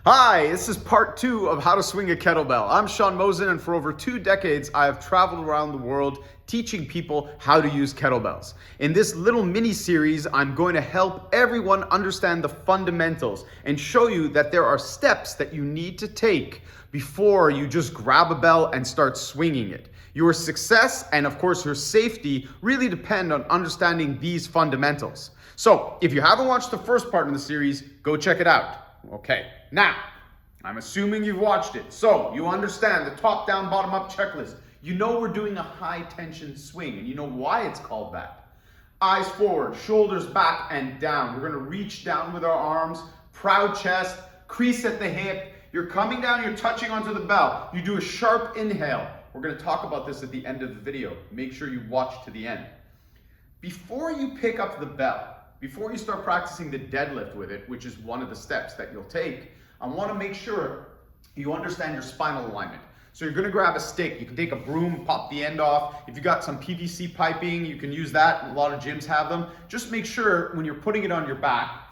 Hi, this is part 2 of how to swing a kettlebell. I'm Sean Mosen, and for over 2 decades, I have traveled around the world teaching people how to use kettlebells. In this little mini series, I'm going to help everyone understand the fundamentals and show you that there are steps that you need to take before you just grab a bell and start swinging it. Your success and of course your safety really depend on understanding these fundamentals. So if you haven't watched the first part of the series, go check it out. Okay, now, I'm assuming you've watched it, so you understand the top-down, bottom-up checklist. You know we're doing a high-tension swing, and you know why it's called that. Eyes forward, shoulders back and down. We're gonna reach down with our arms, proud chest, crease at the hip. You're coming down, you're touching onto the bell. You do a sharp inhale. We're gonna talk about this at the end of the video. Make sure you watch to the end. Before you pick up the bell, before you start practicing the deadlift with it, which is one of the steps that you'll take, I want to make sure you understand your spinal alignment. So you're going to grab a stick. You can take a broom, pop the end off. If you got some PVC piping, you can use that. A lot of gyms have them. Just make sure when you're putting it on your back,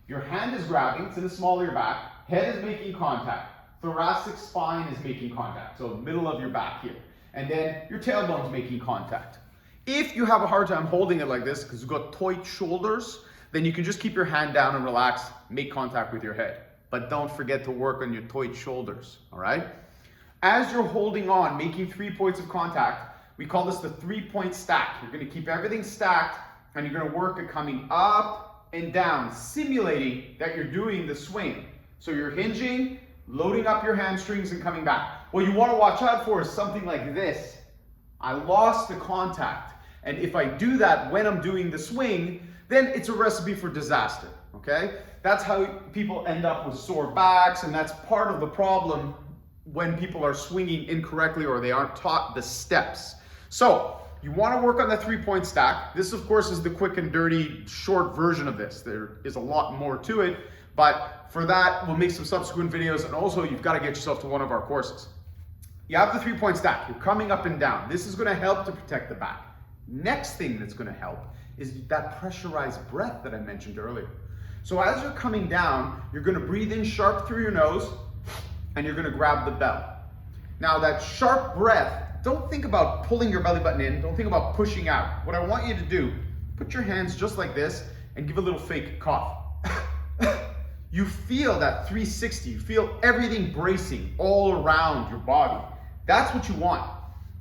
your hand is grabbing to the small of your back, head is making contact, thoracic spine is making contact, so middle of your back here. And then your tailbone is making contact. If you have a hard time holding it like this because you've got tight shoulders, then you can just keep your hand down and relax, make contact with your head. But don't forget to work on your tight shoulders, all right? As you're holding on, making 3 points of contact, we call this the 3-point stack. You're gonna keep everything stacked and you're gonna work at coming up and down, simulating that you're doing the swing. So you're hinging, loading up your hamstrings and coming back. What you wanna watch out for is something like this. I lost the contact. And if I do that when I'm doing the swing, then it's a recipe for disaster, okay? That's how people end up with sore backs, and that's part of the problem when people are swinging incorrectly or they aren't taught the steps. So you wanna work on the 3-point stack. This, of course, is the quick and dirty short version of this. There is a lot more to it, but for that, we'll make some subsequent videos, and also you've gotta get yourself to one of our courses. You have the 3-point stack, you're coming up and down. This is gonna help to protect the back. Next thing that's gonna help is that pressurized breath that I mentioned earlier. So as you're coming down, you're gonna breathe in sharp through your nose and you're gonna grab the bell. Now that sharp breath, don't think about pulling your belly button in, don't think about pushing out. What I want you to do, put your hands just like this and give a little fake cough. You feel that 360, you feel everything bracing all around your body. That's what you want.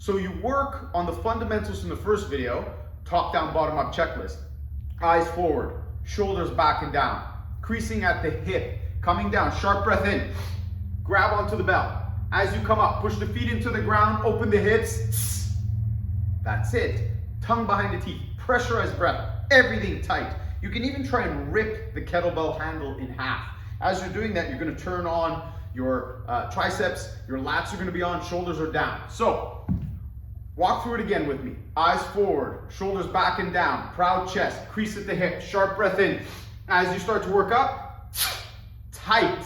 So you work on the fundamentals from the first video, top down, bottom up checklist. Eyes forward, shoulders back and down, creasing at the hip, coming down, sharp breath in, grab onto the bell. As you come up, push the feet into the ground, open the hips. That's it. Tongue behind the teeth, pressurized breath, everything tight. You can even try and rip the kettlebell handle in half. As you're doing that, you're gonna turn on your triceps, your lats are gonna be on, shoulders are down. So, walk through it again with me. Eyes forward, shoulders back and down, proud chest, crease at the hip, sharp breath in. As you start to work up, tight,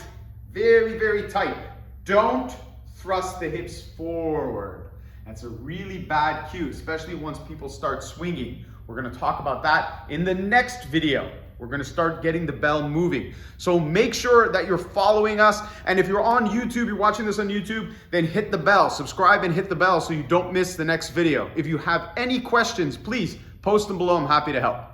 very, very tight. Don't thrust the hips forward. That's a really bad cue, especially once people start swinging. We're gonna talk about that in the next video. We're gonna start getting the bell moving. So make sure that you're following us. And if you're on YouTube, you're watching this on YouTube, then hit the bell, subscribe and hit the bell so you don't miss the next video. If you have any questions, please post them below. I'm happy to help.